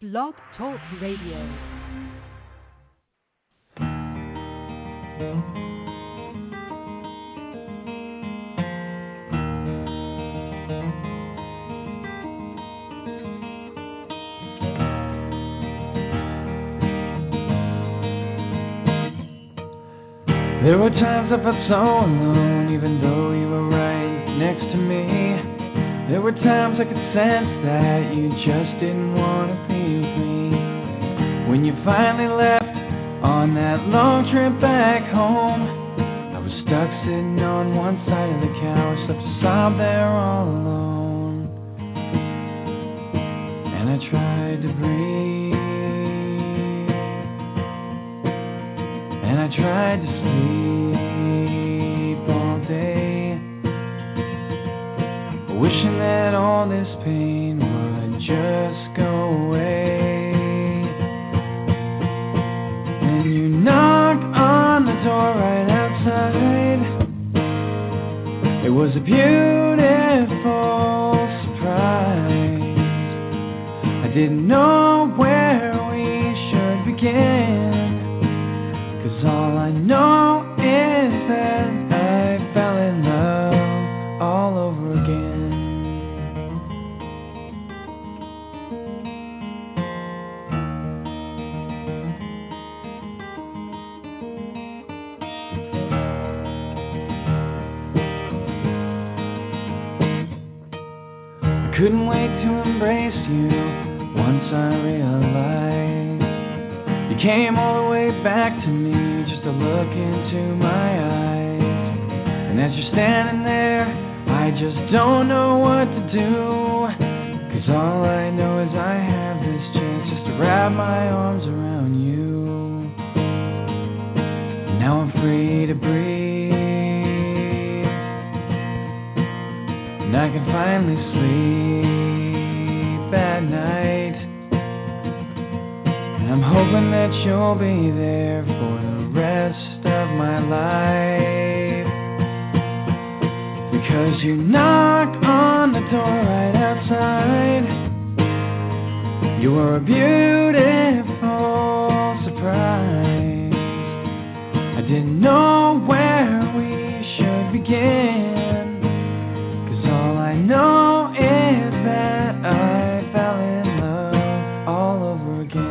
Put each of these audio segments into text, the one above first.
Blog Talk Radio. There were times I felt so alone, even though you were right next to me. There were times I could sense that you just didn't want to be with me. When you finally left on that long trip back home, I was stuck sitting on one side of the couch, left to sob there all alone. And I tried to breathe, and I tried to sleep all day, wishing that all this pain would just go away. And you knocked on the door right outside. It was a beautiful surprise. I didn't know where we should begin. All I know is that I fell in love all over again. I couldn't wait to embrace you once I realized you came all the way back to me just to look into my eyes. And as you're standing there, I just don't know what to do. 'Cause all I know is I have this chance just to wrap my arms around you. And now I'm free to breathe, and I can finally sleep at night. I'm hoping that you'll be there for the rest of my life. Because you knocked on the door right outside. You were a beautiful surprise. I didn't know where we should begin. 'Cause all I know is that I fell in love all over again.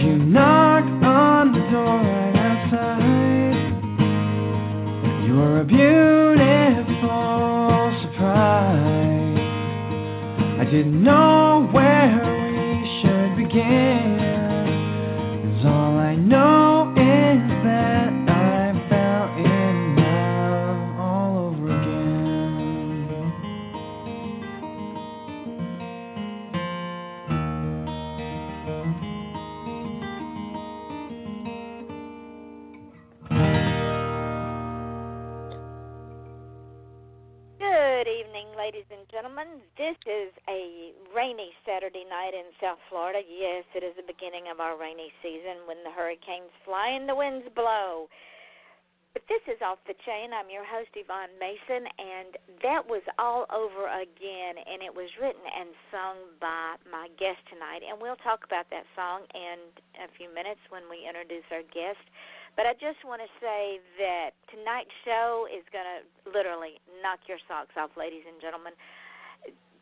You knocked on the door right outside. You were a beautiful surprise. I didn't know where we should begin. 'Cause all I know is that I fell in love all over again. Ladies and gentlemen, this is a rainy Saturday night in South Florida. Yes, it is the beginning of our rainy season when the hurricanes fly and the winds blow. But this is Off the Chain. I'm your host, Yvonne Mason, and that was All Over Again, and it was written and sung by my guest tonight. And we'll talk about that song in a few minutes when we introduce our guest. But I just want to say that tonight's show is going to literally knock your socks off, ladies and gentlemen.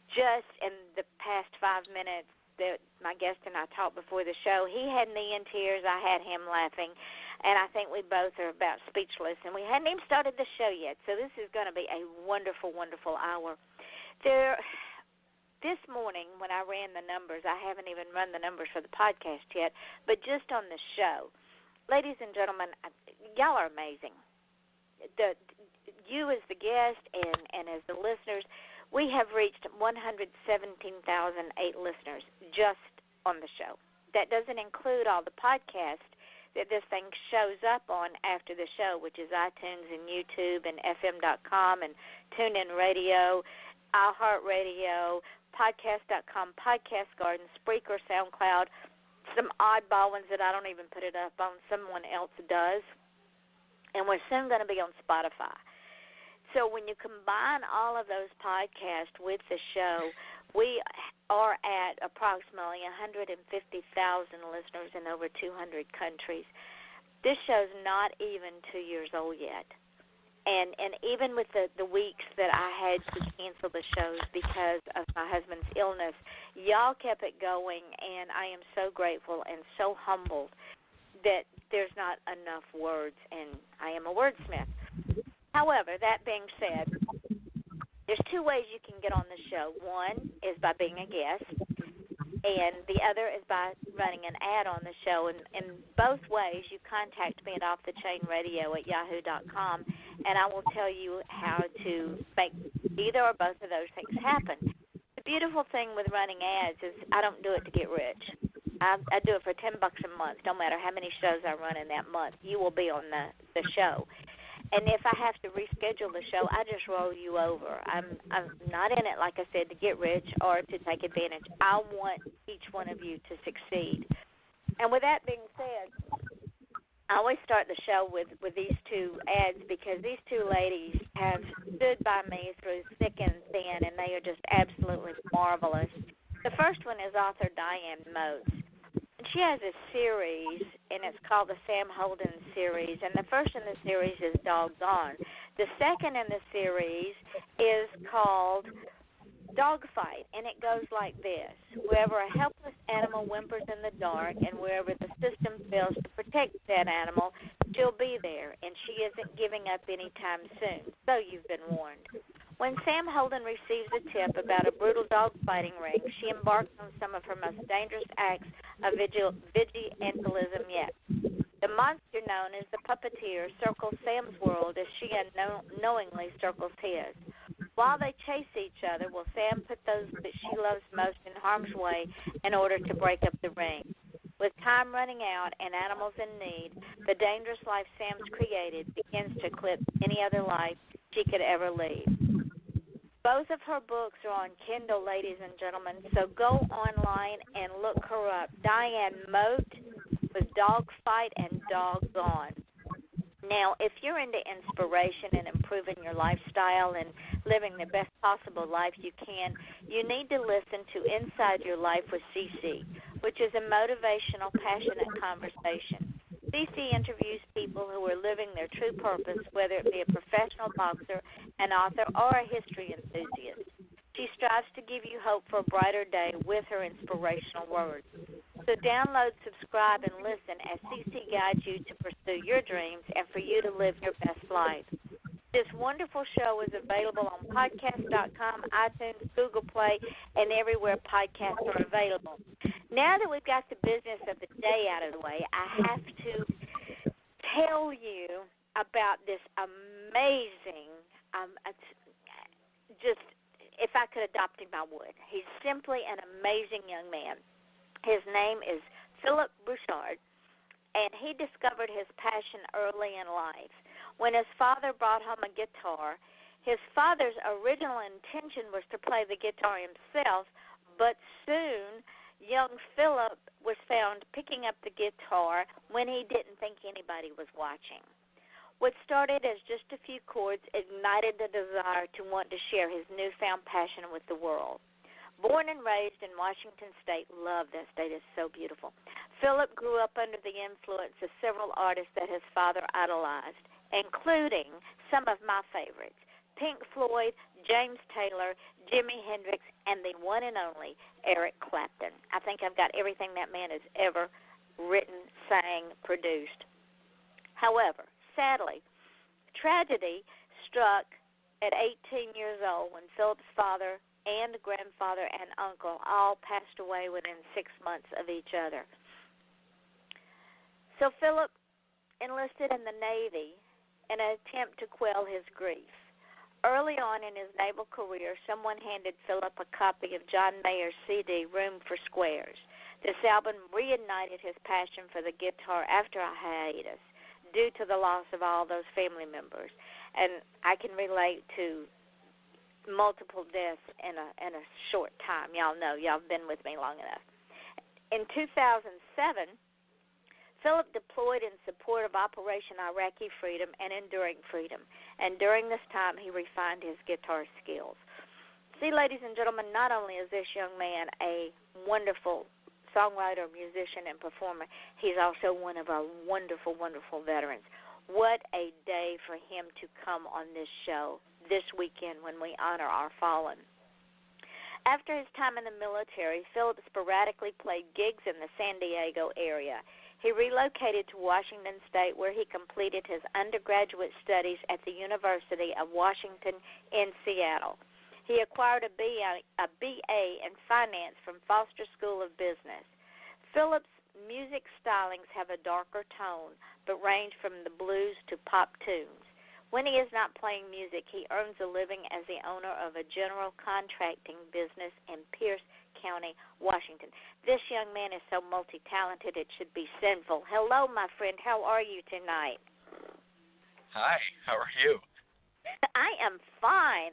Just in the past 5 minutes that my guest and I talked before the show, he had me in tears, I had him laughing, and I think we both are about speechless. And we hadn't even started the show yet, so this is going to be a wonderful, wonderful hour. This morning when I ran the numbers, I haven't even run the numbers for the podcast yet, but just on the show, ladies and gentlemen, y'all are amazing. You as the guest and as the listeners, we have reached 117,008 listeners just on the show. That doesn't include all the podcasts that this thing shows up on after the show, which is iTunes and YouTube and FM.com and TuneIn Radio, iHeartRadio, podcast.com, Podcast Garden, Spreaker, SoundCloud, some oddball ones that I don't even put it up on, someone else does. And we're soon going to be on Spotify. So when you combine all of those podcasts with the show, we are at approximately 150,000 listeners in over 200 countries. This show's not even 2 years old yet. And even with the weeks that I had to cancel the shows because of my husband's illness, y'all kept it going, and I am so grateful and so humbled that there's not enough words, and I am a wordsmith. However, that being said, there's two ways you can get on the show. One is by being a guest, and the other is by running an ad on the show. And in both ways, you contact me at offthechainradio@yahoo.com, and I will tell you how to make either or both of those things happen. The beautiful thing with running ads is I don't do it to get rich. I do it for $10 a month. No matter how many shows I run in that month, you will be on the show. And if I have to reschedule the show, I just roll you over. I'm not in it, like I said, to get rich or to take advantage. I want each one of you to succeed. And with that being said, I always start the show with these two ads because these two ladies have stood by me through thick and thin, and they are just absolutely marvelous. The first one is author Diane Moats. She has a series, and it's called the Sam Holden series, and the first in the series is Doggone. The second in the series is called Dogfight, and it goes like this. Wherever a helpless animal whimpers in the dark, and wherever the system fails to protect that animal, she'll be there, and she isn't giving up anytime soon, so you've been warned. When Sam Holden receives a tip about a brutal dog fighting ring, she embarks on some of her most dangerous acts of vigilantism yet. The monster known as the puppeteer circles Sam's world as she unknowingly circles his. While they chase each other, will Sam put those that she loves most in harm's way in order to break up the ring? With time running out and animals in need, the dangerous life Sam's created begins to eclipse any other life she could ever lead. Both of her books are on Kindle, ladies and gentlemen, so go online and look her up. Diane Moat with Dogfight and Doggone. Now, if you're into inspiration and improving your lifestyle and living the best possible life you can, you need to listen to Inside Your Life with CC, which is a motivational, passionate conversation. CC interviews people who are living their true purpose, whether it be a professional boxer, an author, or a history enthusiast. She strives to give you hope for a brighter day with her inspirational words. So download, subscribe, and listen as CC guides you to pursue your dreams and for you to live your best life. This wonderful show is available on podcast.com, iTunes, Google Play, and everywhere podcasts are available. Now that we've got the business of the day out of the way, I have to tell you about this amazing, if I could adopt him, I would. He's simply an amazing young man. His name is Phillip Broussard, and he discovered his passion early in life. When his father brought home a guitar, his father's original intention was to play the guitar himself, but soon young Phillip was found picking up the guitar when he didn't think anybody was watching. What started as just a few chords ignited the desire to want to share his newfound passion with the world. Born and raised in Washington State, love that state, is so beautiful. Phillip grew up under the influence of several artists that his father idolized, including some of my favorites, Pink Floyd, James Taylor, Jimi Hendrix, and the one and only Eric Clapton. I think I've got everything that man has ever written, sang, produced. However, sadly, tragedy struck at 18 years old when Philip's father and grandfather and uncle all passed away within 6 months of each other. So Philip enlisted in the Navy in an attempt to quell his grief. Early on in his naval career, someone handed Philip a copy of John Mayer's CD, Room for Squares. This album reignited his passion for the guitar after a hiatus due to the loss of all those family members. And I can relate to multiple deaths in a short time. Y'all know. Y'all have been with me long enough. In 2007, Phillip deployed in support of Operation Iraqi Freedom and Enduring Freedom, and during this time he refined his guitar skills. See, ladies and gentlemen, not only is this young man a wonderful songwriter, musician, and performer, he's also one of our wonderful, wonderful veterans. What a day for him to come on this show this weekend when we honor our fallen. After his time in the military, Phillip sporadically played gigs in the San Diego area. He relocated to Washington State, where he completed his undergraduate studies at the University of Washington in Seattle. He acquired a BA in finance from Foster School of Business. Phillip's music stylings have a darker tone, but range from the blues to pop tunes. When he is not playing music, he earns a living as the owner of a general contracting business in Pierce County, Washington. This young man is so multi-talented it should be sinful. Hello, my friend. How are you tonight? Hi. How are you? I am fine.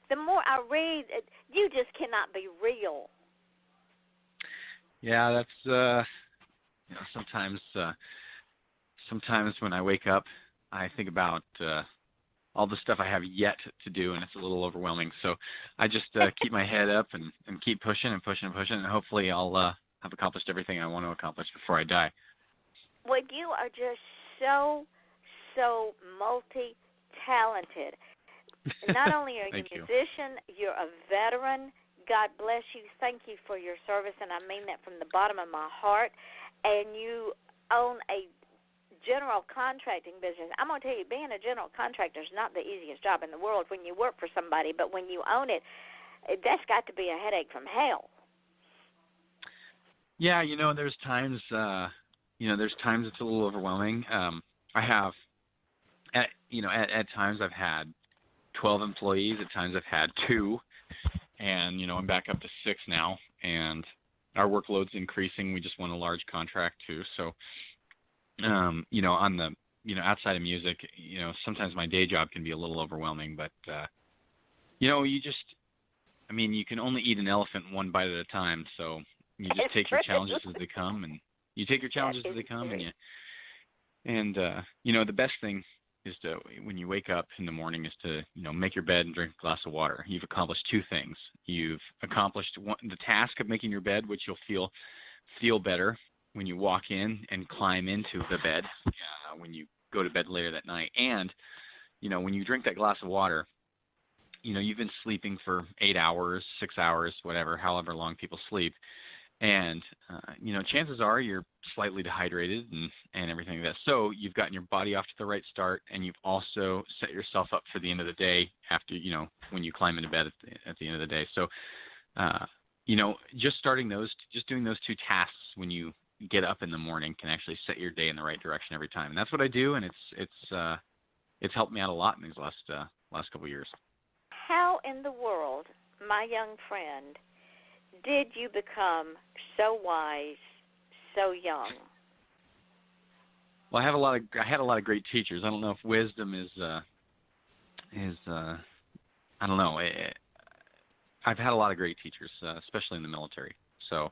The more I read, you just cannot be real. Yeah, that's sometimes when I wake up, I think about all the stuff I have yet to do, and it's a little overwhelming. So I just keep my head up and keep pushing and pushing and pushing, and hopefully I'll have accomplished everything I want to accomplish before I die. Well, you are just so multi-talented. Not only are you a musician, you're a veteran. God bless you. Thank you for your service, and I mean that from the bottom of my heart. And you own a general contracting business. I'm going to tell you, being a general contractor is not the easiest job in the world when you work for somebody, but when you own it, that's got to be a headache from hell. Yeah, there's times it's a little overwhelming. I have, at times I've had 12 employees. At times I've had 2, and I'm back up to 6 now. And our workload's increasing. We just won a large contract too. So, on the outside of music, sometimes my day job can be a little overwhelming. But you can only eat an elephant one bite at a time. So you just take your challenges as they come, and you take your challenges as they come, and the best thing is to, when you wake up in the morning, is to make your bed and drink a glass of water. You've accomplished 2 things. You've accomplished the task of making your bed, which you'll feel better when you walk in and climb into the bed when you go to bed later that night. And when you drink that glass of water, you've been sleeping for 8 hours, 6 hours, whatever, however long people sleep. And, chances are you're slightly dehydrated and everything like that. So you've gotten your body off to the right start, and you've also set yourself up for the end of the day after, when you climb into bed at the end of the day. So, just doing those 2 tasks when you get up in the morning can actually set your day in the right direction every time. And that's what I do, and it's helped me out a lot in these last couple of years. How in the world, my young friend, did you become so wise so young? Well, I had a lot of great teachers. I don't know if wisdom is I don't know. I've had a lot of great teachers, especially in the military. So,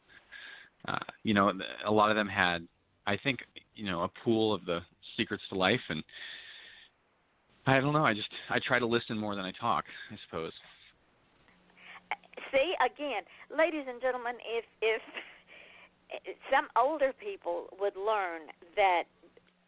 a lot of them had, I think, a pool of the secrets to life, and I don't know. I try to listen more than I talk, I suppose. See, again, ladies and gentlemen, if some older people would learn that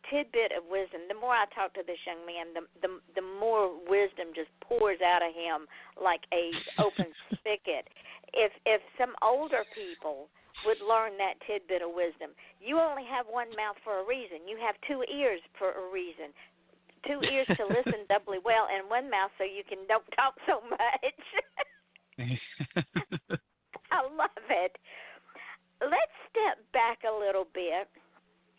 tidbit of wisdom, the more I talk to this young man, the more wisdom just pours out of him like a open spigot. If some older people would learn that tidbit of wisdom, you only have one mouth for a reason. You have 2 ears for a reason. 2 ears to listen doubly well, and one mouth so you don't talk so much. I love it. Let's step back a little bit.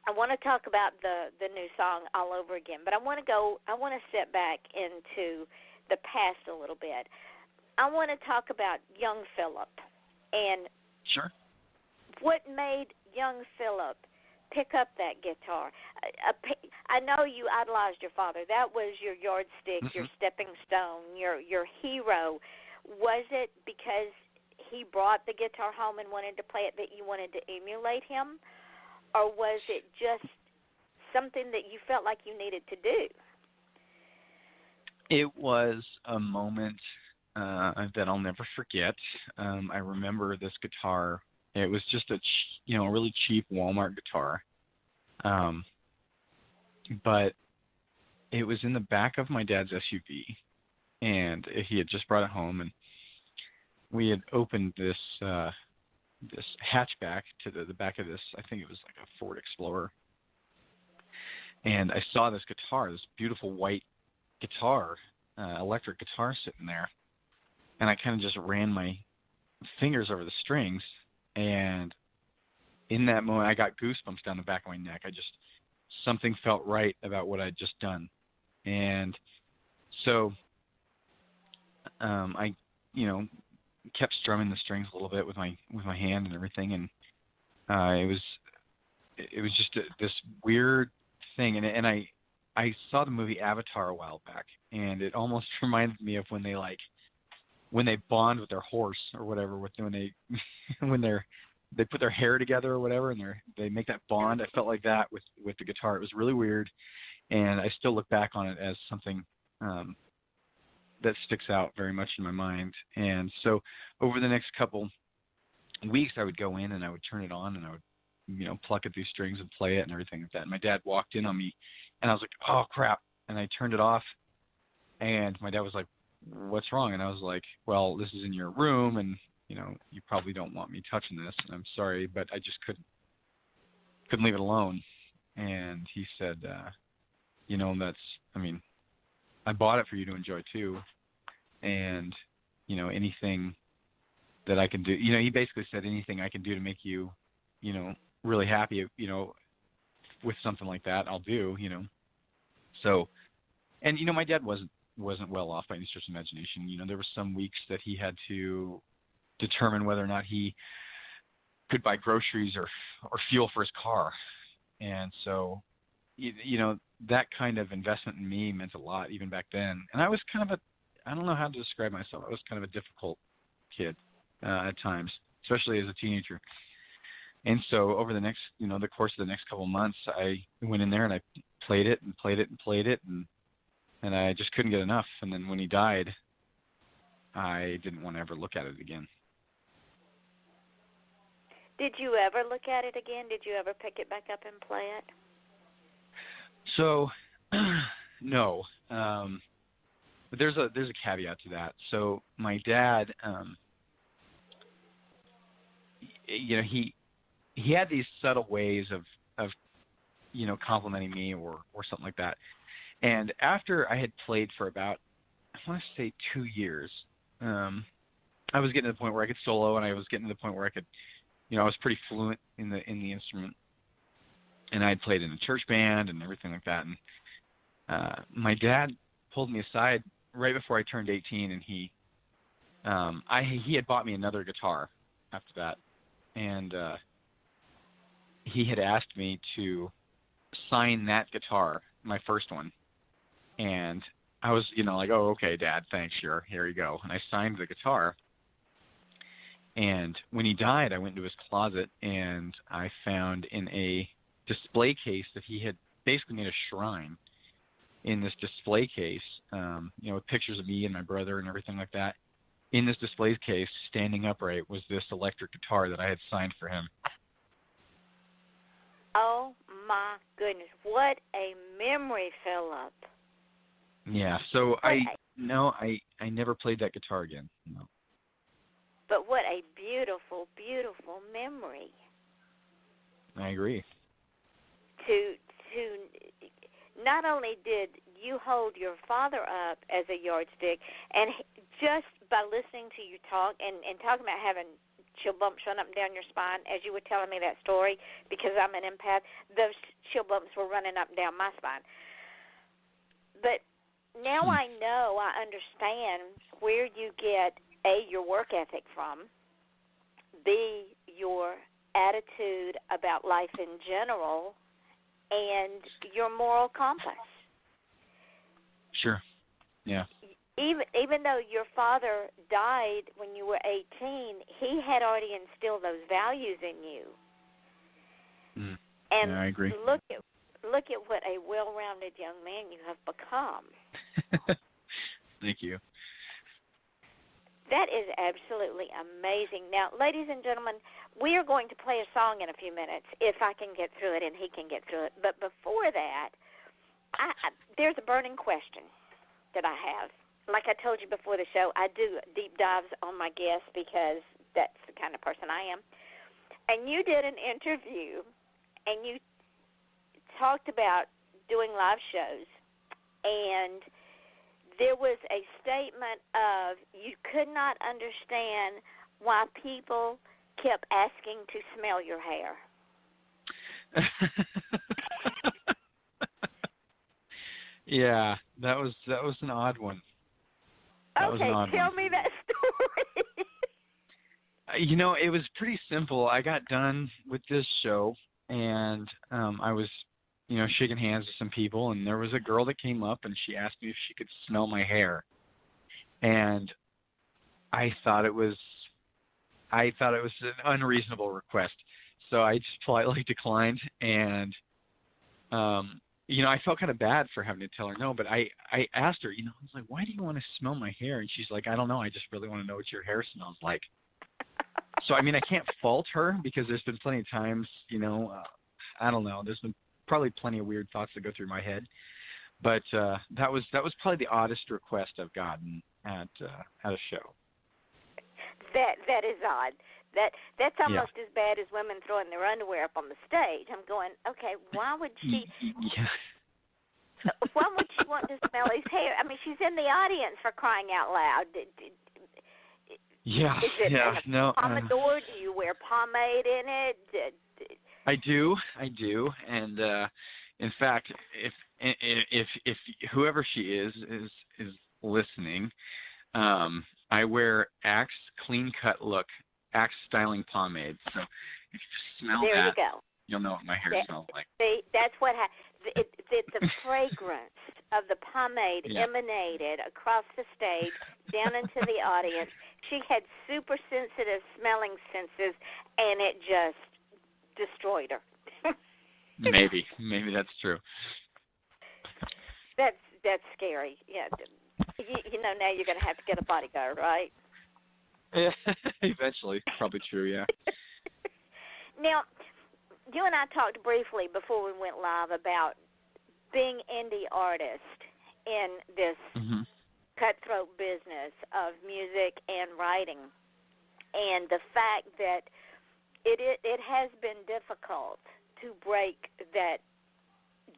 I want to talk about the new song all over again, but I want to step back into the past a little bit. I want to talk about young Phillip and sure, what made young Phillip pick up that guitar? I know you idolized your father. That was your yardstick, your stepping stone, your hero. Was it because he brought the guitar home and wanted to play it that you wanted to emulate him? Or was it just something that you felt like you needed to do? It was a moment that I'll never forget. I remember this guitar. It was just a really cheap Walmart guitar, but it was in the back of my dad's SUV, and he had just brought it home, and we had opened this hatchback to the back of this. I think it was like a Ford Explorer, and I saw this guitar, this beautiful white guitar, electric guitar sitting there, and I kind of just ran my fingers over the strings, and in that moment I got goosebumps down the back of my neck. Something felt right about what I'd just done, and so I kept strumming the strings a little bit with my hand and everything, and it was just this weird thing, and I saw the movie Avatar a while back, and it almost reminded me of when they bond with their horse or whatever, when they put their hair together or whatever, and they make that bond. I felt like that with the guitar. It was really weird, and I still look back on it as something that sticks out very much in my mind. And so over the next couple weeks, I would go in and I would turn it on, and I would pluck at these strings and play it and everything like that. And my dad walked in on me, and I was like, oh crap, and I turned it off, and my dad was like, what's wrong? And I was like, well, this is in your room, and you probably don't want me touching this, and I'm sorry, but I just couldn't leave it alone. And he said, I bought it for you to enjoy too, and anything that I can do, he basically said, anything I can do to make you really happy, with something like that, I'll do, So, and my dad wasn't well off by any stretch of imagination. There were some weeks that he had to determine whether or not he could buy groceries or fuel for his car. And so, that kind of investment in me meant a lot even back then. And I was kind of I don't know how to describe myself. I was kind of a difficult kid at times, especially as a teenager. And so over the next, the course of the next couple of months, I went in there and I played it and played it and played it, and I just couldn't get enough. And then when he died, I didn't want to ever look at it again. Did you ever look at it again? Did you ever pick it back up and play it? So, no. But there's a caveat to that. So my dad, he had these subtle ways of complimenting me or something like that. And after I had played for about, I want to say 2 years, I was getting to the point where I could solo, and I was getting to the point where I could, I was pretty fluent in the instrument, and I had played in a church band and everything like that. And my dad pulled me aside right before I turned 18, and he had bought me another guitar after that, and he had asked me to sign that guitar, my first one. And I was, like, oh, okay, Dad, thanks, sure, here you go. And I signed the guitar. And when he died, I went into his closet, and I found in a display case that he had basically made a shrine in this display case, with pictures of me and my brother and everything like that. In this display case, standing upright, was this electric guitar that I had signed for him. Oh, my goodness. What a memory, Phillip. Yeah, so I never played that guitar again. No. But what a beautiful, beautiful memory. I agree. To not only did you hold your father up as a yardstick, and just by listening to you talk and talking about having chill bumps run up and down your spine, as you were telling me that story, because I'm an empath, those chill bumps were running up and down my spine. But now I understand where you get, A, your work ethic from, B, your attitude about life in general and your moral compass. Sure. Yeah. Even though your father died when you were 18, he had already instilled those values in you. And yeah, I agree. Look at what a well-rounded young man you have become. Thank you. That is absolutely amazing. Now, ladies and gentlemen, we are going to play a song in a few minutes, if I can get through it and he can get through it. But before that, there's a burning question that I have. Like I told you before the show, I do deep dives on my guests because that's the kind of person I am. And you did an interview, and you talked about doing live shows, and there was a statement of you could not understand why people kept asking to smell your hair. Yeah, that was an odd one. Okay, tell me that story. It was pretty simple. I got done with this show, and I was, shaking hands with some people, and there was a girl that came up, and she asked me if she could smell my hair. And I thought it was an unreasonable request. So I just politely declined, and I felt kind of bad for having to tell her no, but I asked her, I was like, why do you want to smell my hair? And she's like, I don't know. I just really want to know what your hair smells like. So, I can't fault her because there's been plenty of times, I don't know. There's been probably plenty of weird thoughts that go through my head. But that was probably the oddest request I've gotten at a show. That is odd. That's almost as bad as women throwing their underwear up on the stage. I'm going, okay, why would she? Yeah. Why would she want to smell his hair? She's in the audience, for crying out loud. Yeah. Is it no. pompadour? Do you wear pomade in it? I do, and in fact, if whoever she is listening, I wear Axe Clean Cut Look Axe Styling Pomade. So if you just smell there that, you go. You'll know what my hair smells like. See, that's what the fragrance of the pomade emanated across the stage, down into the audience. She had super sensitive smelling senses, and it just destroyed her. Maybe that's true. That's scary. Yeah, now you're going to have to get a bodyguard, right? Yeah, eventually, probably true. Yeah. Now, you and I talked briefly before we went live about being indie artist in this cutthroat business of music and writing, and the fact that it has been difficult to break that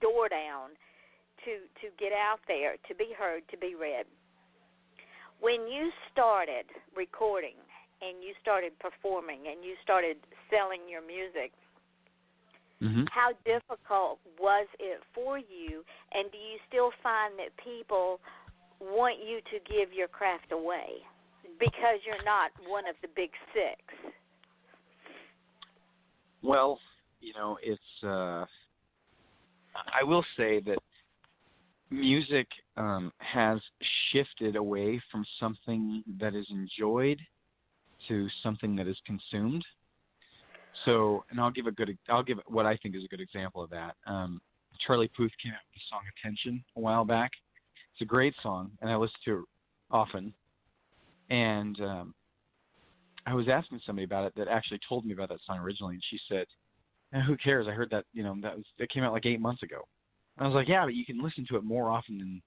door down to get out there, to be heard, to be read. When you started recording and you started performing and you started selling your music, how difficult was it for you, and do you still find that people want you to give your craft away because you're not one of the big six? Well, it's I will say that music has shifted away from something that is enjoyed to something that is consumed. So, and I'll give what I think is a good example of that. Charlie Puth came out with the song "Attention" a while back. It's a great song, and I listen to it often. And I was asking somebody about it that actually told me about that song originally, and she said, "Who cares? I heard that that came out like 8 months ago." And I was like, "Yeah, but you can listen to it more often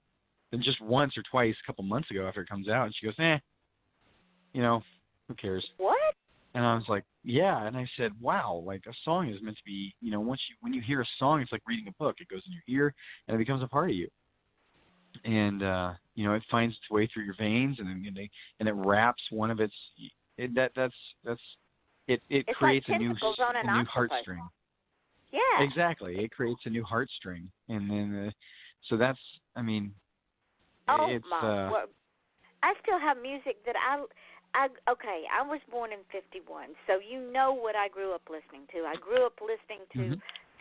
than just once or twice a couple months ago after it comes out." And she goes, who cares? What? And I was like, yeah. And I said, wow, like a song is meant to be, when you hear a song, it's like reading a book. It goes in your ear and it becomes a part of you. And, it finds its way through your veins and it wraps one of its, it creates like a new heartstring. Yeah. Exactly. It creates a new heartstring. And then, so that's, I still have music that I was born in 51, so you know what I grew up listening to. I grew up listening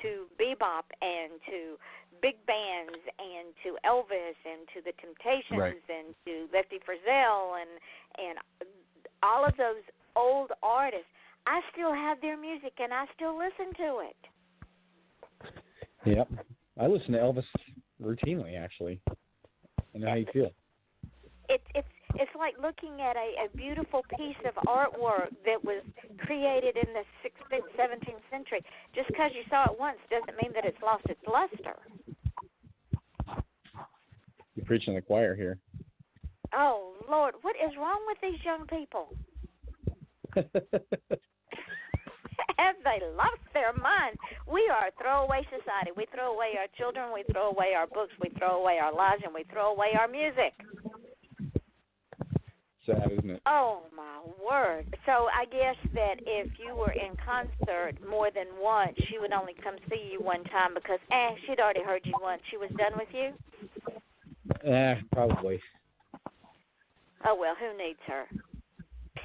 to bebop and to big bands and to Elvis and to the Temptations and to Lefty Frizzell and all of those old artists. I still have their music and I still listen to it. Yep. I listen to Elvis routinely, actually. I know how you feel. It's like looking at a beautiful piece of artwork that was created in the 16th, 17th century. Just because you saw it once doesn't mean that it's lost its luster. You're preaching to the choir here. Oh, Lord, what is wrong with these young people? Have they lost their mind? We are a throwaway society. We throw away our children, we throw away our books, we throw away our lives, and we throw away our music. Sad, isn't it? Oh, my word. So I guess that if you were in concert more than once, she would only come see you one time because, she'd already heard you once. She was done with you? Probably. Oh, well, who needs her?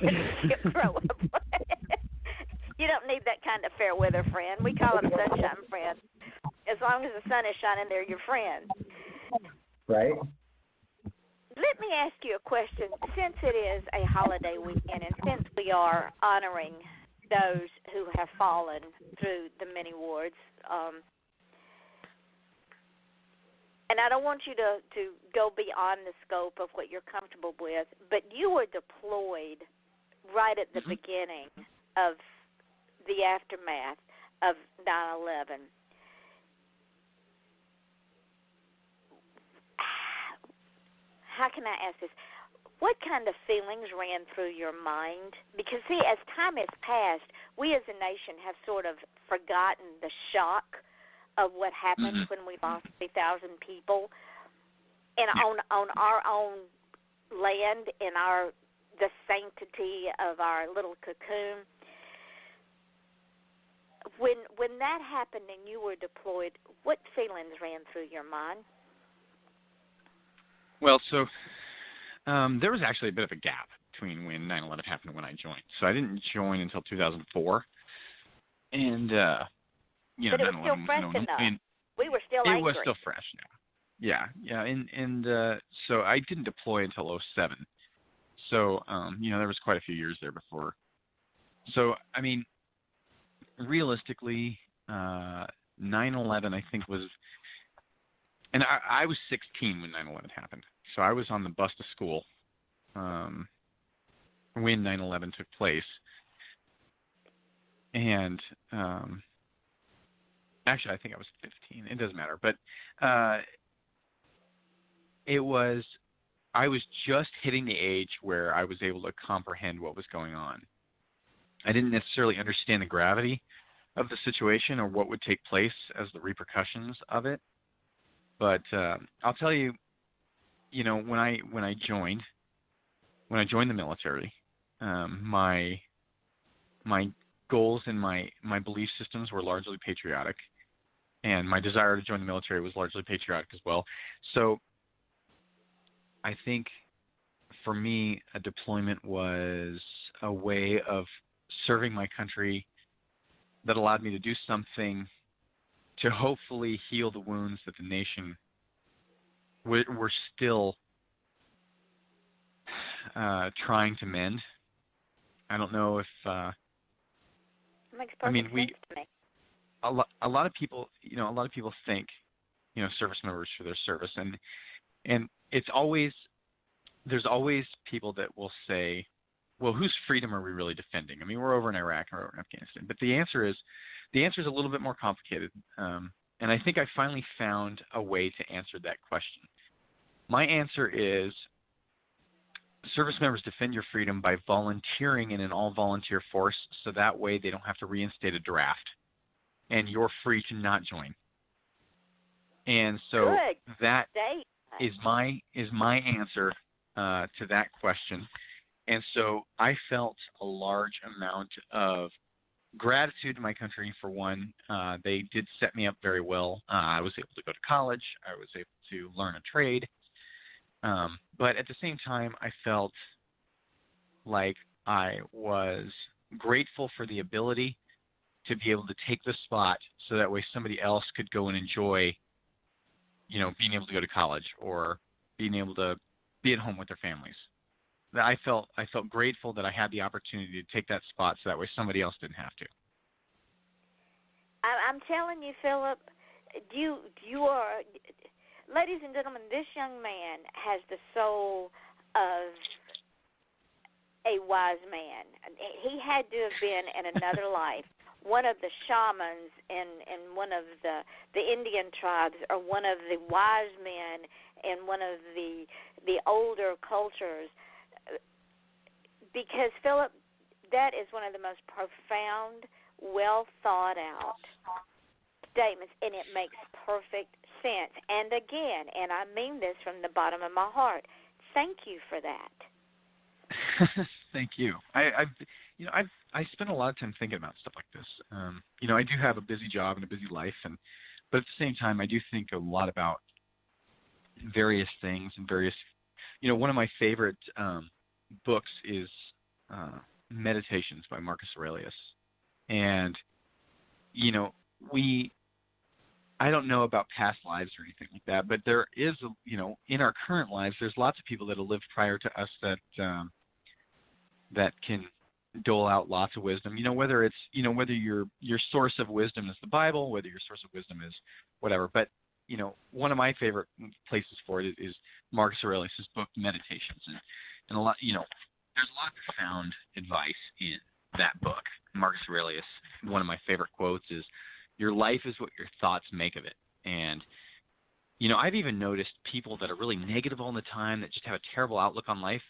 You grow up. You don't need that kind of fair weather friend. We call it a sunshine friend. As long as the sun is shining, they're your friend. Right. Let me ask you a question. Since it is a holiday weekend and since we are honoring those who have fallen through the many wars, and I don't want you to go beyond the scope of what you're comfortable with, but you were deployed right at the beginning of the aftermath of 9/11. How can I ask this? What kind of feelings ran through your mind? Because, see, as time has passed, we as a nation have sort of forgotten the shock of what happened when we lost 3,000 people and on our own land, in the sanctity of our little cocoon. When that happened and you were deployed, what feelings ran through your mind? Well, so there was actually a bit of a gap between when 9/11 happened and when I joined. So I didn't join until 2004, and but it was still fresh enough. We were still angry. It was still fresh now. Yeah, and so I didn't deploy until 2007. So there was quite a few years there before. So I mean, realistically, 9/11 I think was. And I was 16 when 9/11 happened, so I was on the bus to school when 9/11 took place. And actually, I think I was 15. It doesn't matter, but I was just hitting the age where I was able to comprehend what was going on. I didn't necessarily understand the gravity of the situation or what would take place as the repercussions of it. But I'll tell you, when I joined the military, my goals and my belief systems were largely patriotic, and my desire to join the military was largely patriotic as well. So I think for me, a deployment was a way of serving my country that allowed me to do something to hopefully heal the wounds that the nation were still trying to mend. I don't know if makes perfect sense to me. A lot of people think, service members for their service, and there's always people that will say, well, whose freedom are we really defending? I mean, we're over in Iraq or over in Afghanistan, but the answer is a little bit more complicated, and I think I finally found a way to answer that question. My answer is service members defend your freedom by volunteering in an all-volunteer force, so that way they don't have to reinstate a draft, and you're free to not join. And so that is my answer to that question. And so I felt a large amount of gratitude to my country, for one. They did set me up very well. I was able to go to college. I was able to learn a trade. But at the same time, I felt like I was grateful for the ability to be able to take the spot so that way somebody else could go and enjoy, being able to go to college or being able to be at home with their families. I felt grateful that I had the opportunity to take that spot so that way somebody else didn't have to. I'm telling you, Philip, you are, ladies and gentlemen, this young man has the soul of a wise man. He had to have been in another life one of the shamans in one of the Indian tribes, or one of the wise men in one of the older cultures. Because, Philip, that is one of the most profound, well thought out statements, and it makes perfect sense. And again, and I mean this from the bottom of my heart, thank you for that. Thank you. I spend a lot of time thinking about stuff like this. I do have a busy job and a busy life, but at the same time, I do think a lot about various things and various. One of my favorite books is Meditations by Marcus Aurelius, and I don't know about past lives or anything like that, but there is, in our current lives, there's lots of people that have lived prior to us that can dole out lots of wisdom. Whether it's, whether your source of wisdom is the Bible, whether your source of wisdom is whatever. But, one of my favorite places for it is Marcus Aurelius' book, Meditations. And a lot, there's a lot of profound advice in that book. Marcus Aurelius, one of my favorite quotes is, "Your life is what your thoughts make of it." And, I've even noticed people that are really negative all the time, that just have a terrible outlook on life.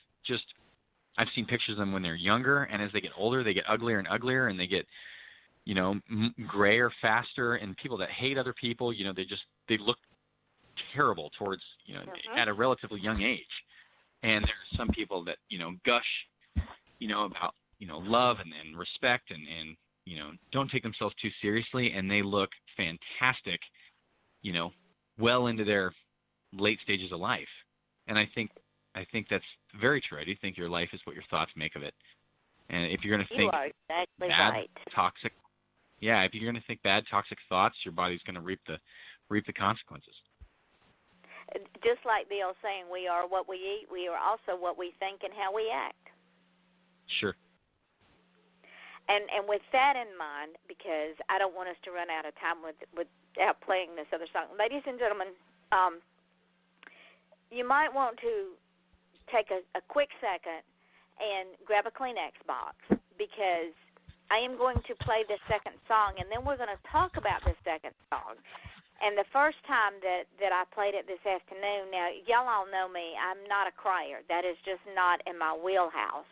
I've seen pictures of them when they're younger, and as they get older, they get uglier and uglier, and they get, grayer faster. And people that hate other people, they look terrible towards, at a relatively young age. And there are some people that, gush, about, love and respect and don't take themselves too seriously, and they look fantastic, well into their late stages of life. And I think that's very true. I do think your life is what your thoughts make of it. And if you're going to think exactly bad, right. toxic, if you're going to think bad, toxic thoughts, your body's going to reap the consequences. Just like Bill's saying, we are what we eat. We are also what we think and how we act. Sure. And with that in mind, because I don't want us to run out of time without playing this other song, ladies and gentlemen, you might want to take a quick second and grab a Kleenex box, because I am going to play the second song, and then we're going to talk about the second song. And the first time that I played it this afternoon, now, y'all all know me, I'm not a crier. That is just not in my wheelhouse.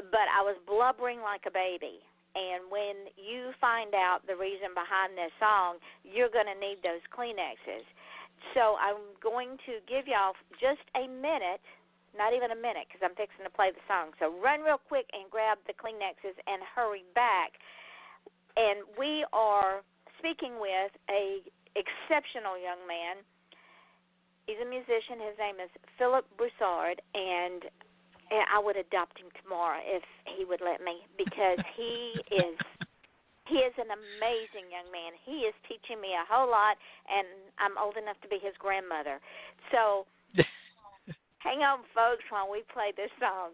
But I was blubbering like a baby. And when you find out the reason behind this song, you're going to need those Kleenexes. So I'm going to give y'all just a minute, not even a minute, because I'm fixing to play the song. So run real quick and grab the Kleenexes and hurry back. And we are speaking with a exceptional young man. He's a musician. His name is Phillip Broussard, and I would adopt him tomorrow if he would let me, because he is an amazing young man. He is teaching me a whole lot, and I'm old enough to be his grandmother. So hang on, folks, while we play this song.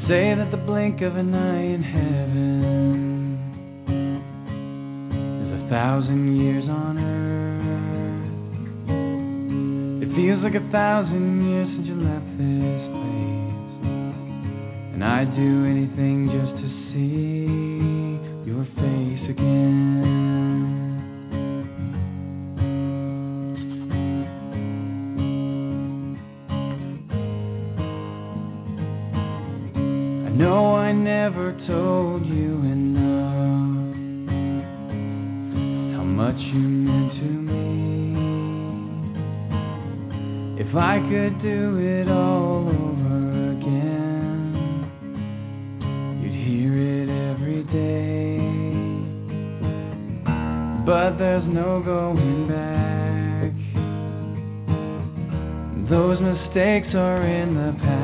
Say that the blink of an eye in heaven is 1,000 years on earth. It feels like 1,000 years since you left this place, and I'd do anything just to see your face again. what you meant to me. If I could do it all over again, you'd hear it every day. But there's no going back. Those mistakes are in the past.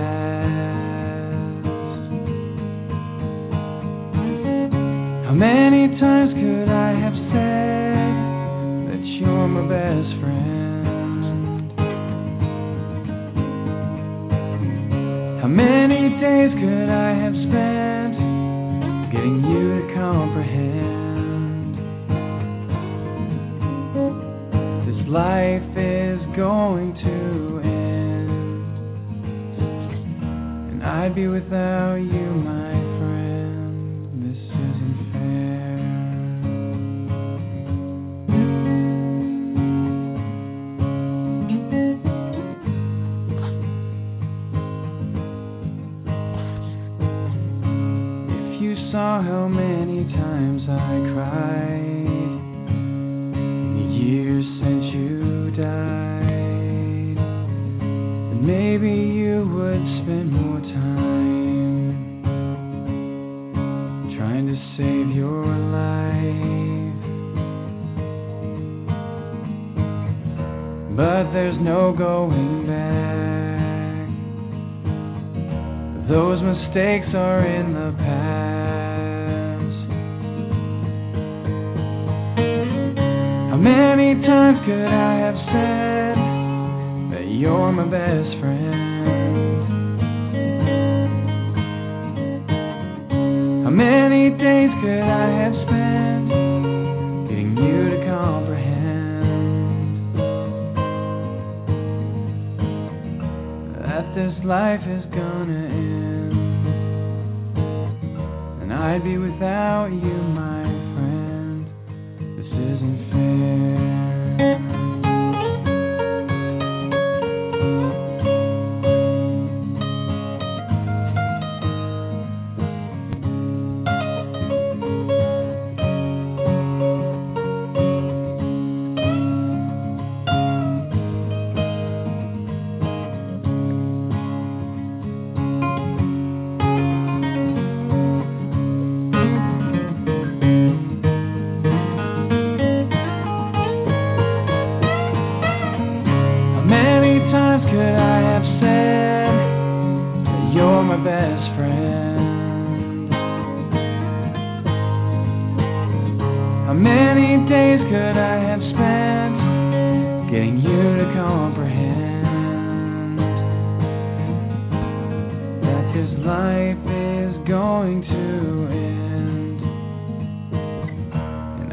How many times could I have said that you're my best friend? How many days could I have spent getting you to comprehend? This life is going to end, and I'd be without you, my friend. This isn't fair. If you saw how many times I cried in the years since you died, then maybe you would spend more time trying to save your life. But there's no going back. Those mistakes are in the past. How many times could I have said that you're my best friend? How many days could I have spent getting you to comprehend that this life is gonna end, and I'd be without you, my friend. This isn't fair.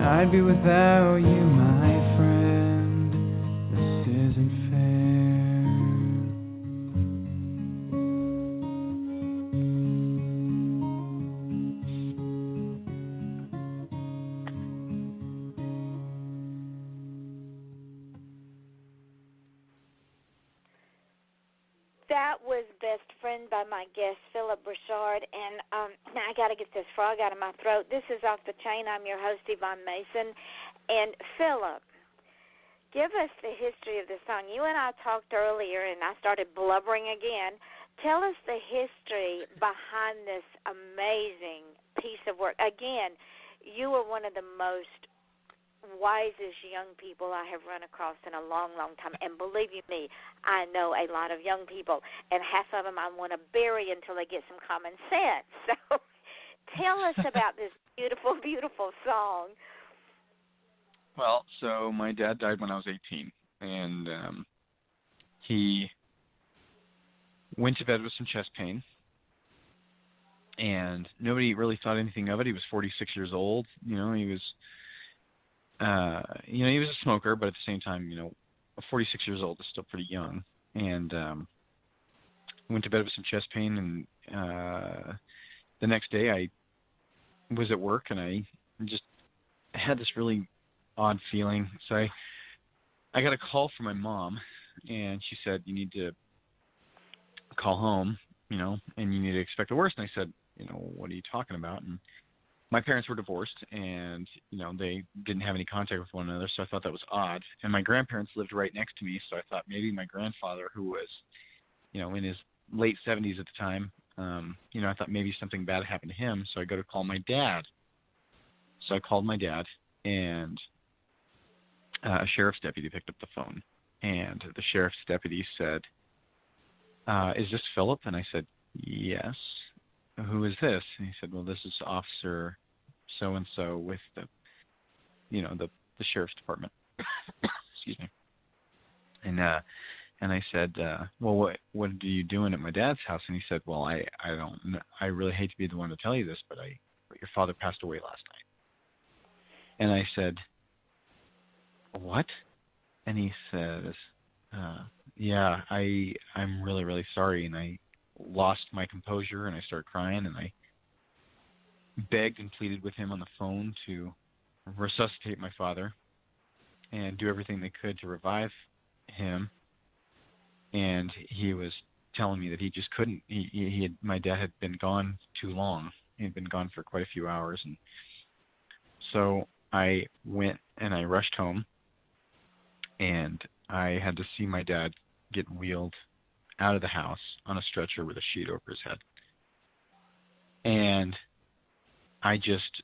I'd be without you, my friend. This isn't fair. That was Best Friend by my guest, Phillip Broussard. And now I got to get this frog out of my throat. This is Off the Chain. I'm your host, Yvonne Mason. And Phillip, give us the history of the song. You and I talked earlier, and I started blubbering again. Tell us the history behind this amazing piece of work. Again, you are one of the most wisest young people I have run across in a long, long time. And believe you me, I know a lot of young people, and half of them I want to bury until they get some common sense. So tell us about this beautiful, beautiful song. Well, so my dad died when I was 18, and he went to bed with some chest pain, and nobody really thought anything of it. He was 46 years old. He was he was a smoker, but at the same time, 46 years old is still pretty young. And went to bed with some chest pain, and the next day I was at work, and I just had this really odd feeling. So I got a call from my mom, and she said, you need to call home, and you need to expect the worst. And I said, what are you talking about? And my parents were divorced, and they didn't have any contact with one another, so I thought that was odd. And my grandparents lived right next to me, so I thought maybe my grandfather, who was in his late 70s at the time, I thought maybe something bad happened to him, so I go to call my dad. So I called my dad, and a sheriff's deputy picked up the phone, and the sheriff's deputy said, "Is this Phillip?" And I said, "Yes." "Who is this?" And he said, "Well, this is Officer so-and-so with the sheriff's department." Excuse me. And I said, "Well, what are you doing at my dad's house?" And he said, "Well, I really hate to be the one to tell you this, but your father passed away last night." And I said, "What?" And he says, "Yeah, I'm really, really sorry." And I lost my composure, and I started crying, and I begged and pleaded with him on the phone to resuscitate my father and do everything they could to revive him. And he was telling me that he just couldn't. My dad had been gone too long. He had been gone for quite a few hours, and so I went and I rushed home, and I had to see my dad get wheeled out of the house on a stretcher with a sheet over his head. And I just,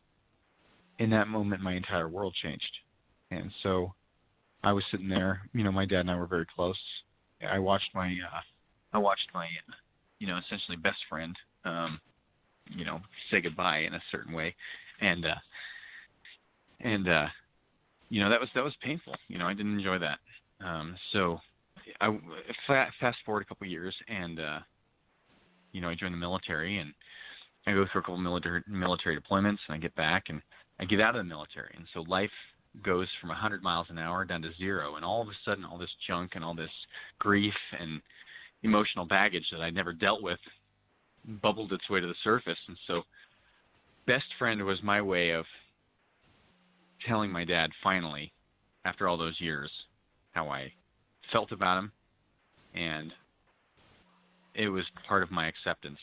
in that moment, my entire world changed. And so I was sitting there, my dad and I were very close. I watched my essentially best friend, say goodbye in a certain way. And that was painful. I didn't enjoy that. So I fast forward a couple of years, and I joined the military, and I go through a couple of military deployments, and I get back, and I get out of the military, and so life goes from 100 miles an hour down to 0, and all of a sudden, all this junk and all this grief and emotional baggage that I'd never dealt with bubbled its way to the surface. And so, best friend was my way of telling my dad finally, after all those years, how I felt about him, and it was part of my acceptance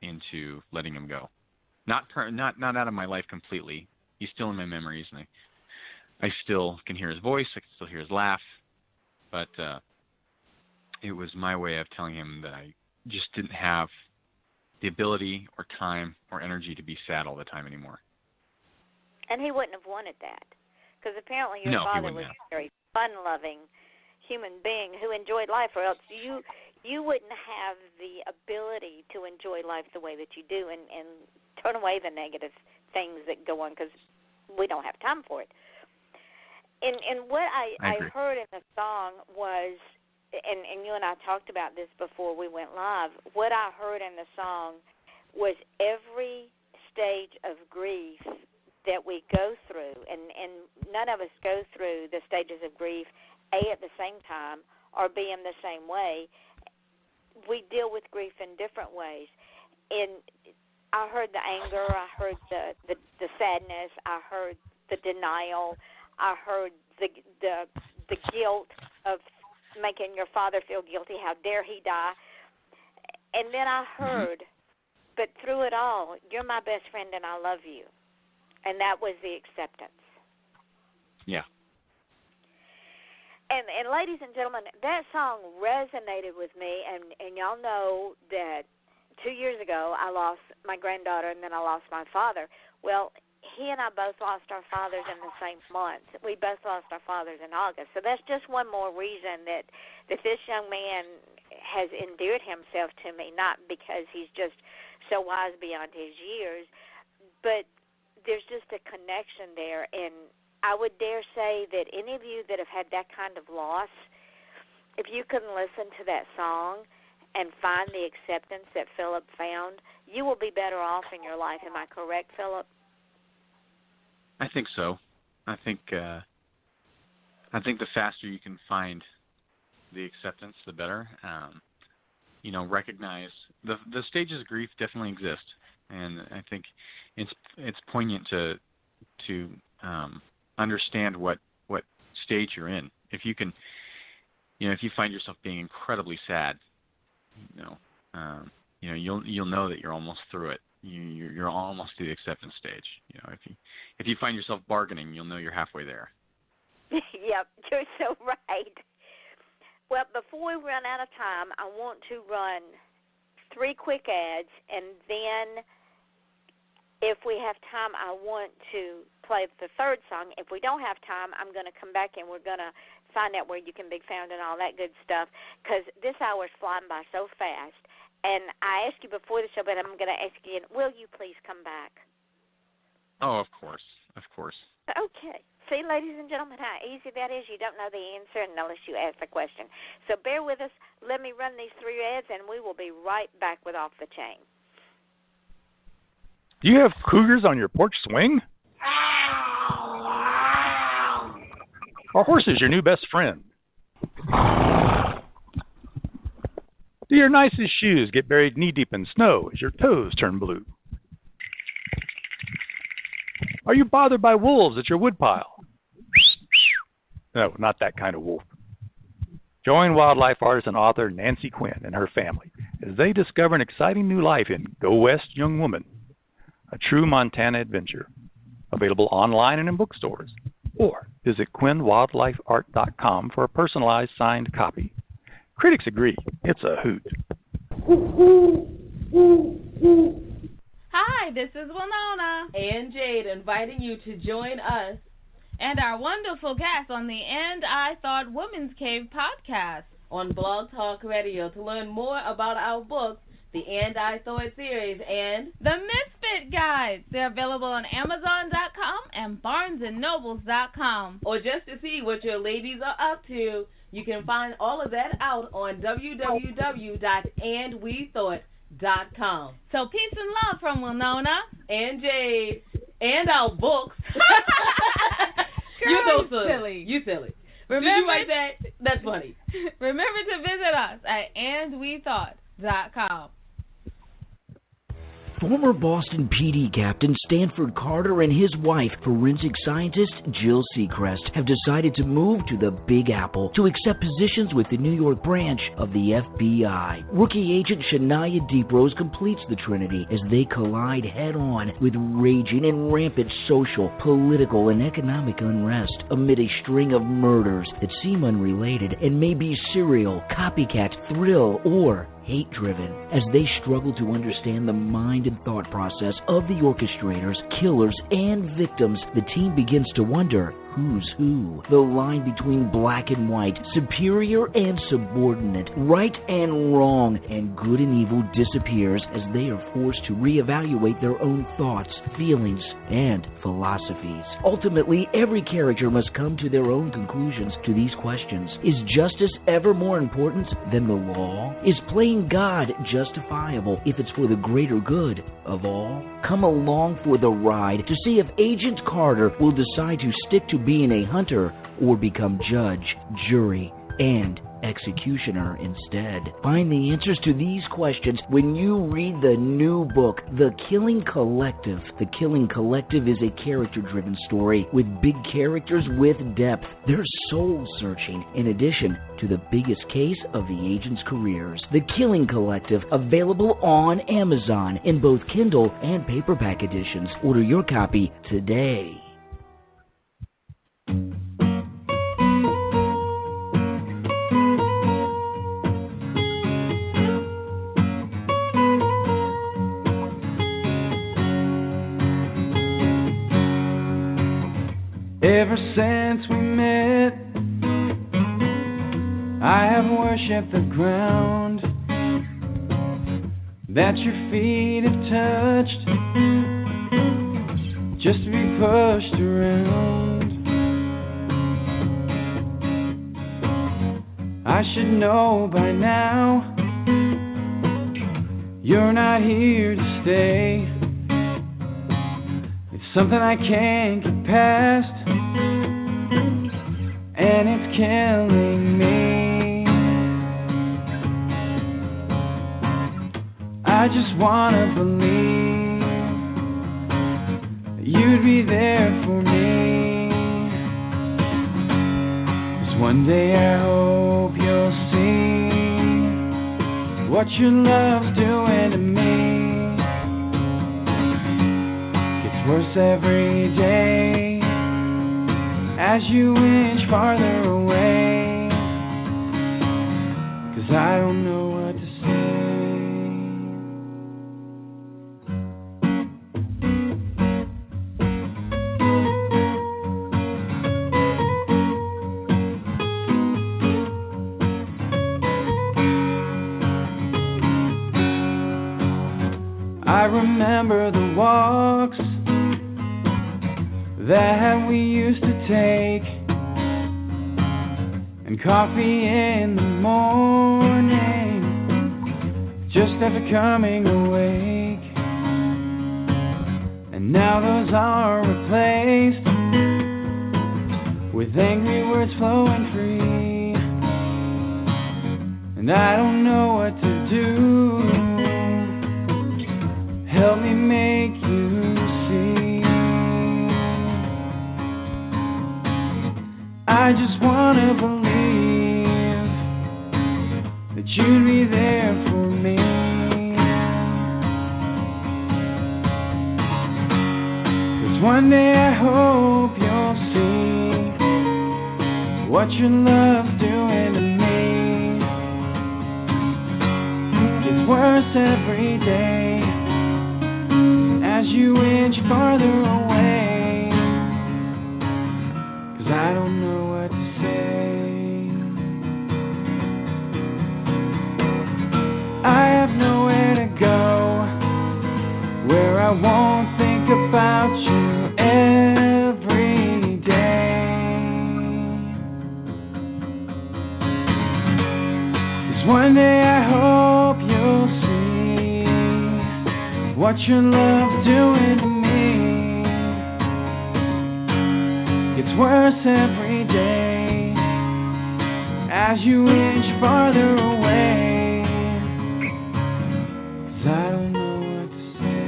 into letting him go. Not out of my life completely. He's still in my memories, and I still can hear his voice. I can still hear his laugh, but it was my way of telling him that I just didn't have the ability or time or energy to be sad all the time anymore. And he wouldn't have wanted that, because apparently your father was a very fun-loving human being who enjoyed life, or else you wouldn't have the ability to enjoy life the way that you do and turn away the negative things that go on, because we don't have time for it. And what I heard in the song was, and you and I talked about this before we went live, what I heard in the song was every stage of grief that we go through, and none of us go through the stages of grief, A, at the same time, or B, in the same way. We deal with grief in different ways. And I heard the anger, I heard the sadness, I heard the denial, I heard the guilt of making your father feel guilty. How dare he die? And then I heard, but through it all, you're my best friend and I love you. And that was the acceptance. Yeah. And ladies and gentlemen, that song resonated with me, and y'all know that 2 years ago I lost my granddaughter and then I lost my father. Well, he and I both lost our fathers in the same month. We both lost our fathers in August. So that's just one more reason that this young man has endeared himself to me, not because he's just so wise beyond his years, but there's just a connection there. And I would dare say that any of you that have had that kind of loss, if you can listen to that song and find the acceptance that Phillip found, you will be better off in your life. Am I correct, Phillip? I think so. I think the faster you can find the acceptance, the better. Recognize the stages of grief definitely exist, and I think it's poignant to understand what stage you're in. If you can, if you find yourself being incredibly sad, you'll know that you're almost through it. you're almost to the acceptance stage. You know, if you find yourself bargaining, you'll know you're halfway there. Yep, you're so right. Well, before we run out of time, I want to run 3 quick ads, and then if we have time, I want to play the third song. If we don't have time, I'm going to come back and we're going to find out where you can be found and all that good stuff, because this hour is flying by so fast. And I asked you before the show, but I'm going to ask you again, will you please come back? Oh, of course. Of course. Okay. See, ladies and gentlemen, how easy that is. You don't know the answer unless you ask the question. So bear with us. Let me run these 3 ads, and we will be right back with Off the Chain. Do you have cougars on your porch swing? Are horses your new best friend? Do your nicest shoes get buried knee-deep in snow as your toes turn blue? Are you bothered by wolves at your woodpile? No, not that kind of wolf. Join wildlife artist and author Nancy Quinn and her family as they discover an exciting new life in Go West, Young Woman, a true Montana adventure. Available online and in bookstores. Or visit QuinnWildlifeArt.com for a personalized signed copy. Critics agree, it's a hoot. Hi, this is Winona and Jade inviting you to join us and our wonderful guests on the And I Thought Women's Cave podcast on Blog Talk Radio to learn more about our books, the And I Thought series, and the Misfit Guides. They're available on Amazon.com and BarnesandNobles.com. Or just to see what your ladies are up to, you can find all of that out on www.andwethought.com. So peace and love from Winona and Jade and our books. You're so silly. You silly. Remember, did you write that? That's funny. Remember to visit us at andwethought.com. Former Boston PD Captain Stanford Carter and his wife, forensic scientist Jill Seacrest, have decided to move to the Big Apple to accept positions with the New York branch of the FBI. Rookie agent Shania Deeprose completes the trinity as they collide head-on with raging and rampant social, political, and economic unrest amid a string of murders that seem unrelated and may be serial, copycat, thrill, or hate-driven. As they struggle to understand the mind and thought process of the orchestrators, killers, and victims, the team begins to wonder who's who. The line between black and white, superior and subordinate, right and wrong, and good and evil disappears as they are forced to reevaluate their own thoughts, feelings, and philosophies. Ultimately, every character must come to their own conclusions to these questions. Is justice ever more important than the law? Is playing God justifiable if it's for the greater good of all? Come along for the ride to see if Agent Carter will decide to stick to being a hunter or become judge, jury, and executioner instead. Find the answers to these questions when you read the new book, The Killing Collective. The Killing Collective is a character-driven story with big characters with depth. They're soul-searching in addition to the biggest case of the agents' careers. The Killing Collective, available on Amazon in both Kindle and paperback editions. Order your copy today. Ever since we met, I have worshipped the ground that your feet have touched, just to be pushed around. I should know by now you're not here to stay. It's something I can't get past, and it's killing me. I just wanna believe you'd be there for me. 'Cause one day I hope you'll see what your love's doing to me. every day as you inch farther away, 'cause I don't know what to I remember the walks that we used to take, and coffee in the morning just after coming awake. And now those are replaced with angry words flowing free, and I don't know what to do. Help me make you see. I just want to believe that you'd be there for me. 'Cause one day I hope you'll see what your love's doing to me. It's worse every day as you inch farther away, 'cause I don't know what to say. I have nowhere to go where I won't think about you every day. 'Cause one day I hope you'll see what your love's doing to me. It's worse every day as you inch farther away, 'cause I don't know what to say.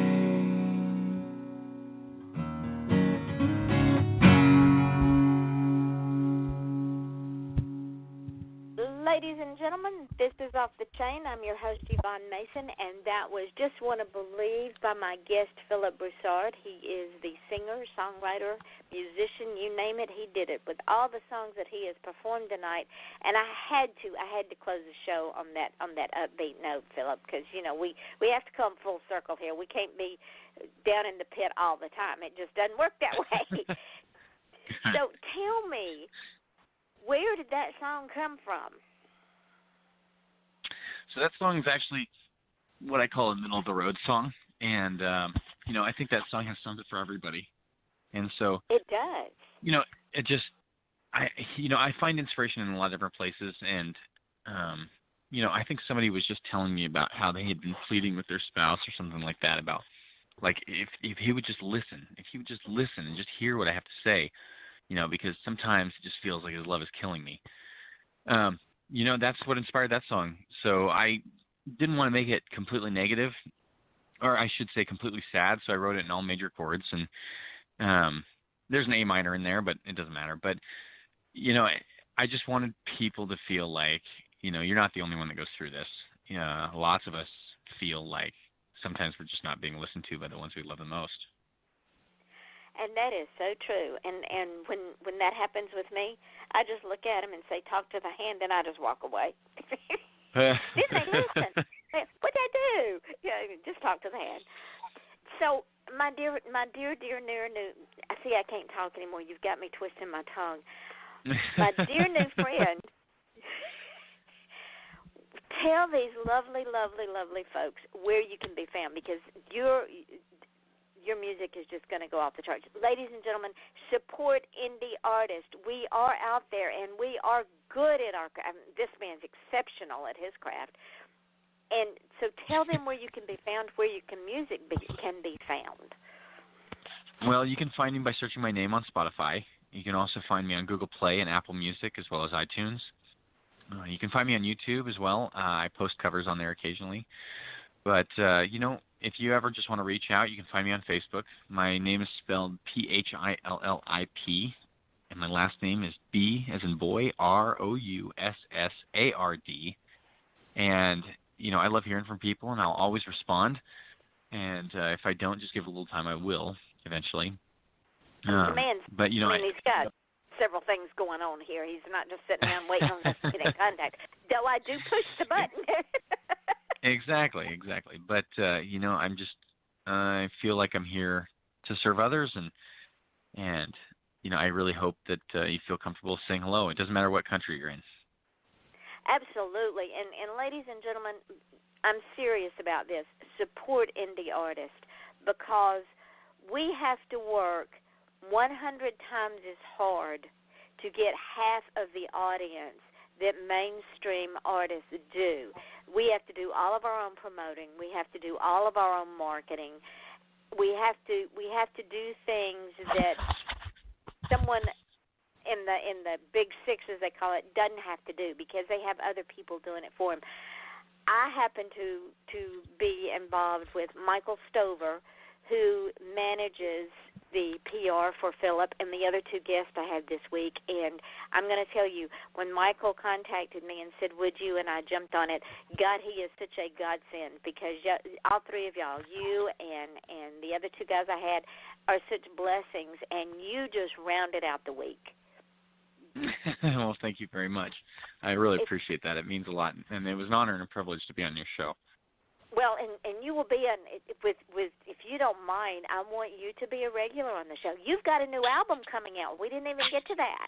Ladies and gentlemen, this is Off the Chain. I'm your host, Yvonne Mason, and that was Just Wanna Believe by my guest, Phillip Broussard. He is the singer, songwriter, musician, you name it, he did it with all the songs that he has performed tonight. And I had to close the show on that upbeat note, Phillip, because, you know, we have to come full circle here. We can't be down in the pit all the time. It just doesn't work that way. So tell me, where did that song come from? So that song is actually what I call a middle-of-the-road song, and, you know, I think that song has something for everybody. And so... It does. You know, I find inspiration in a lot of different places, and, you know, I think somebody was just telling me about how they had been pleading with their spouse or something like that about, like, if he would just listen, and just hear what I have to say, you know, because sometimes it just feels like his love is killing me. You know, that's what inspired that song. So I didn't want to make it completely negative, or I should say completely sad, so I wrote it in all major chords. And there's an A minor in there, but it doesn't matter. But, you know, I just wanted people to feel like, you know, you're not the only one that goes through this. You know, lots of us feel like sometimes we're just not being listened to by the ones we love the most. And that is so true. And when that happens with me, I just look at him and say, "Talk to the hand," and I just walk away. Didn't they listen? What'd I do? Yeah, just talk to the hand. So, my dear, new. See, I can't talk anymore. You've got me twisting my tongue. My dear new friend, tell these lovely, lovely, lovely folks where you can be found, because your music is just going to go off the charts. Ladies and gentlemen, support indie artists. We are out there, and we are good at our craft. This man's exceptional at his craft. And so tell them where you can be found, where music can be found. Well, you can find me by searching my name on Spotify. You can also find me on Google Play and Apple Music, as well as iTunes. You can find me on YouTube as well. I post covers on there occasionally. But, you know, if you ever just want to reach out, you can find me on Facebook. My name is spelled Phillip, and my last name is B as in boy, Roussard. And, you know, I love hearing from people, and I'll always respond. And if I don't, just give it a little time, I will. eventually. The man's, but you know, he's got several things going on here. He's not just sitting around waiting on us to get in contact. Though I do push the button. Exactly. But you know, I feel like I'm here to serve others, and you know, I really hope that you feel comfortable saying hello. It doesn't matter what country you're in. Absolutely. And ladies and gentlemen, I'm serious about this. Support indie artists, because we have to work 100 times as hard to get half of the audience that mainstream artists do. We have to do all of our own promoting. We have to do all of our own marketing. We have to do things that someone in the big six, as they call it, doesn't have to do, because they have other people doing it for them. I happen to be involved with Michael Stover, who manages the PR for Phillip and the other two guests I had this week. And I'm going to tell you, when Michael contacted me and said, would you, and I jumped on it, God, he is such a godsend, because all three of y'all, you and the other two guys I had, are such blessings, and you just rounded out the week. Well, thank you very much. I really appreciate that. It means a lot, and it was an honor and a privilege to be on your show. Well, and you will be with if you don't mind, I want you to be a regular on the show. You've got a new album coming out. We didn't even get to that.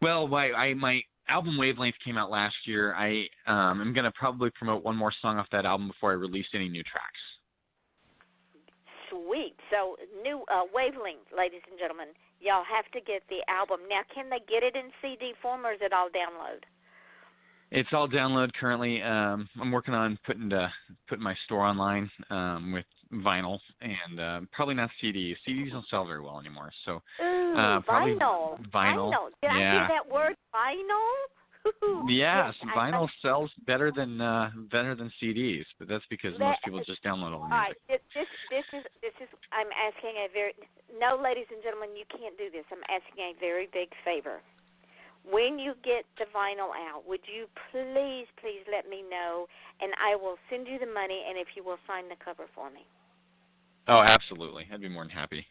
Well, my album Wavelength came out last year. I'm going to probably promote one more song off that album before I release any new tracks. Sweet. So, new Wavelength, ladies and gentlemen. Y'all have to get the album. Now, can they get it in CD form, or is it all download? It's all download currently. I'm working on putting my store online with vinyl, and probably not CDs. CDs don't sell very well anymore. So probably vinyl. Did I hear that word, vinyl? Yes, vinyl sells better than CDs, but that's because most people just download all the music. All right, this is. I'm asking no, ladies and gentlemen, you can't do this. I'm asking a very big favor. When you get the vinyl out, would you please let me know, and I will send you the money, and if you will sign the cover for me. Oh, absolutely. I'd be more than happy.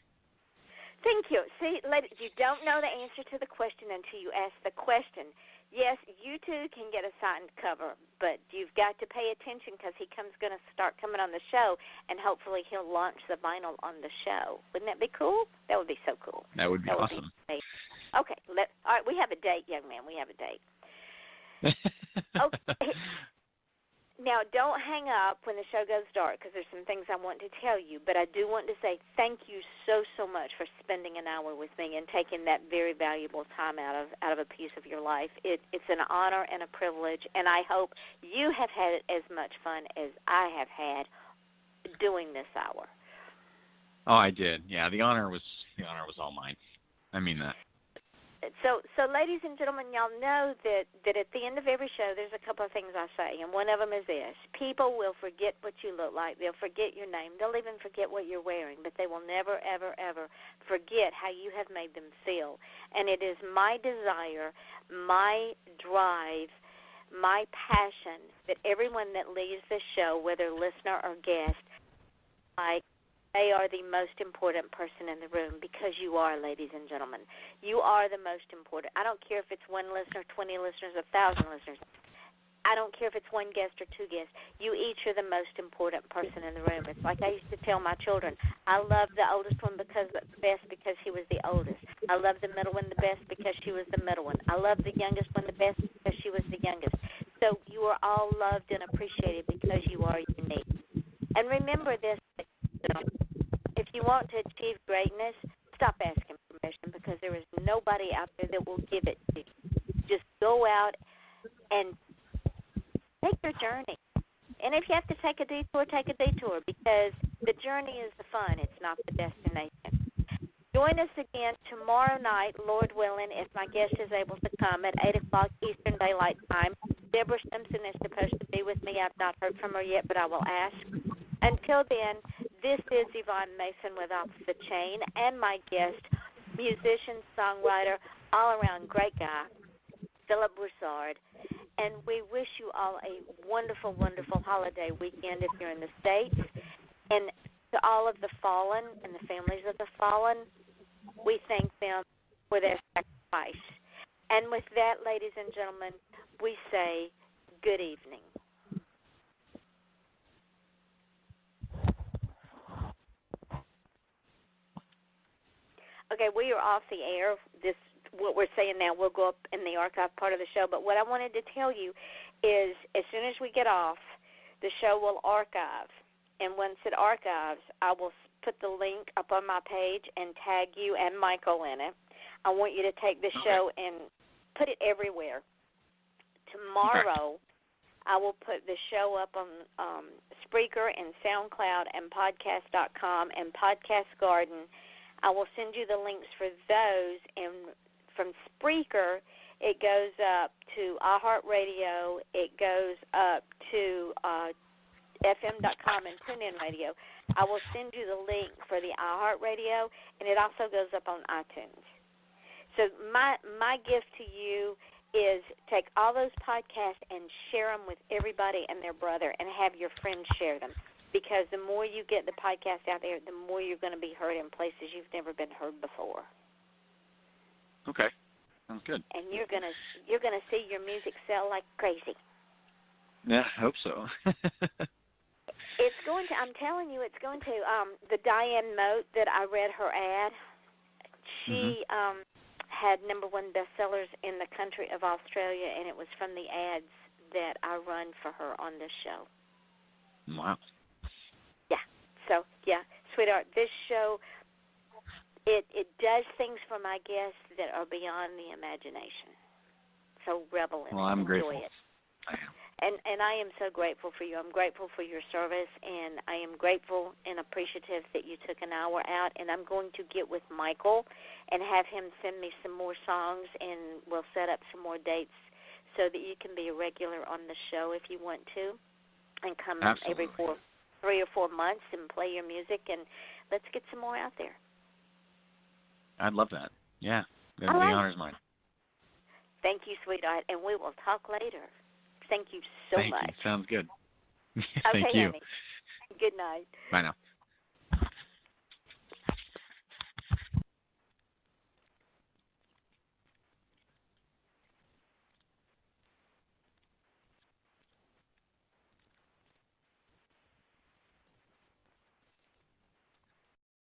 Thank you. See, ladies, you don't know the answer to the question until you ask the question. Yes, you too can get a signed cover, but you've got to pay attention, because he's going to start coming on the show, and hopefully he'll launch the vinyl on the show. Wouldn't that be cool? That would be so cool. That would be awesome. Okay. All right, we have a date, young man. We have a date. Okay. Now, don't hang up when the show goes dark, because there's some things I want to tell you. But I do want to say thank you so much for spending an hour with me and taking that very valuable time out of a piece of your life. It's an honor and a privilege, and I hope you have had as much fun as I have had doing this hour. Oh, I did. Yeah, the honor was all mine. I mean that. So, ladies and gentlemen, y'all know that at the end of every show, there's a couple of things I say, and one of them is this. People will forget what you look like. They'll forget your name. They'll even forget what you're wearing, but they will never, ever, ever forget how you have made them feel. And it is my desire, my drive, my passion that everyone that leaves this show, whether listener or guest, they are the most important person in the room, because you are, ladies and gentlemen. You are the most important. I don't care if it's one listener, 20 listeners, 1,000 listeners. I don't care if it's one guest or two guests. You each are the most important person in the room. It's like I used to tell my children, I love the oldest one because he was the oldest. I love the middle one the best because she was the middle one. I love the youngest one the best because she was the youngest. So you are all loved and appreciated because you are unique. And remember this, if you want to achieve greatness, stop asking permission, because there is nobody out there that will give it to you. Just go out and take your journey. And if you have to take a detour, because the journey is the fun. It's not the destination. Join us again tomorrow night, Lord willing, if my guest is able to come, at 8 o'clock Eastern Daylight Time. Deborah Simpson is supposed to be with me. I've not heard from her yet, but I will ask. Until then, this is Yvonne Mason with Off the Chain, and my guest, musician, songwriter, all-around great guy, Phillip Broussard. And we wish you all a wonderful, wonderful holiday weekend if you're in the States. And To all of the fallen and the families of the fallen, we thank them for their sacrifice. And with that, ladies and gentlemen, we say good evening. Okay, we are off the air. What we're saying now will go up in the archive part of the show. But what I wanted to tell you is as soon as we get off, the show will archive. And once it archives, I will put the link up on my page and tag you and Michael in it. I want you to take the show and put it everywhere. Tomorrow, I will put the show up on Spreaker and SoundCloud and Podcast.com and Podcast Garden. I will send you the links for those. And from Spreaker, it goes up to iHeartRadio. It goes up to FM.com and TuneIn Radio. I will send you the link for the iHeartRadio, and it also goes up on iTunes. So my gift to you is take all those podcasts and share them with everybody and their brother, and have your friends share them. Because the more you get the podcast out there, the more you're going to be heard in places you've never been heard before. Okay, sounds good. And you're gonna see your music sell like crazy. Yeah, I hope so. It's going to. I'm telling you, it's going to. The Diane Mote that I read her ad, she had #1 bestsellers in the country of Australia, and it was from the ads that I run for her on this show. Wow. Yeah. So yeah, sweetheart, this show it does things for my guests that are beyond the imagination. So revel in it. I'm enjoy grateful. it. And I am so grateful for you. I'm grateful for your service, and I am grateful and appreciative that you took an hour out. And I'm going to get with Michael and have him send me some more songs, and we'll set up some more dates so that you can be a regular on the show if you want to, and come every 3 or 4 months and play your music, and let's get some more out there. I'd love that. Yeah, the honor's mine. Thank you, sweetheart, and we will talk later. Thank you so much. Thank you. Sounds good. Okay, Thank you. honey. Good night. Bye now.